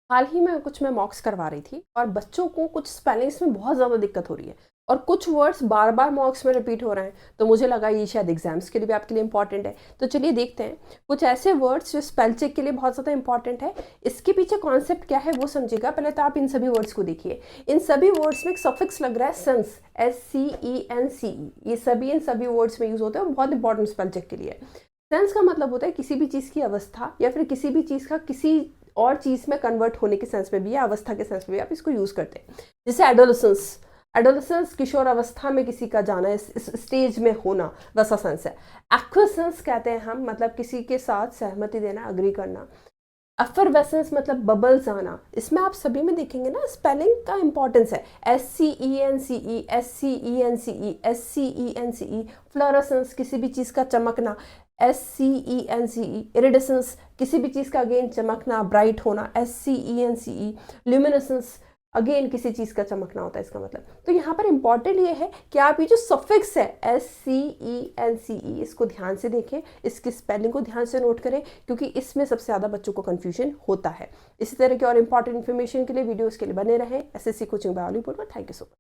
हाल ही में कुछ मैं मॉक्स करवा रही थी और बच्चों को कुछ स्पेलिंग्स में बहुत ज़्यादा दिक्कत हो रही है और कुछ वर्ड्स बार बार मॉक्स में रिपीट हो रहे हैं। तो मुझे लगा ये शायद एग्जाम्स के लिए भी आपके लिए इंपॉर्टेंट है। तो चलिए देखते हैं कुछ ऐसे वर्ड्स जो स्पेल चेक के लिए बहुत ज़्यादा इंपॉर्टेंट है। इसके पीछे कॉन्सेप्ट क्या है वो समझिएगा। पहले तो आप इन सभी वर्ड्स को देखिए। इन सभी वर्ड्स में एक सफिक्स लग रहा है सेंस, SCENCE। ये सभी इन सभी वर्ड्स में यूज होते हैं और बहुत इंपॉर्टेंट स्पेल चेक के लिए। सेंस का मतलब होता है किसी भी चीज़ की अवस्था या फिर किसी भी चीज़ का किसी और चीज़ में कन्वर्ट होने के सेंस में भी या अवस्था के सेंस में भी आप इसको यूज़ करते हैं। जैसे एडोलसेंस, एडोलसेंस किशोर अवस्था में किसी का जाना, इस स्टेज में होना, वैसा सेंस है। एक्विसेंस कहते हैं हम, मतलब किसी के साथ सहमति देना, अग्री करना। अफरवेसेंस मतलब बबल्स आना। इसमें आप सभी में देखेंगे ना स्पेलिंग का इंपॉर्टेंस है। SCENCE, SCENCE, SCENCE। फ्लोरेसेंस किसी भी चीज़ का चमकना, SCENCE। इरिडेसेंस किसी भी चीज़ का अगेन चमकना, ब्राइट होना, SCENCE। ल्यूमिनेसेंस अगेन किसी चीज़ का चमकना होता है इसका मतलब। तो यहाँ पर इंपॉर्टेंट ये है कि आप ये जो सफिक्स है SCENCE इसको ध्यान से देखें, इसकी स्पेलिंग को ध्यान से नोट करें, क्योंकि इसमें सबसे ज़्यादा बच्चों को कन्फ्यूजन होता है। इसी तरह के और इंपॉर्टेंट इन्फॉर्मेशन के लिए, वीडियोज़ के लिए बने रहें SSC कोचिंग बाय ऑलीवुड में। Thank you so much.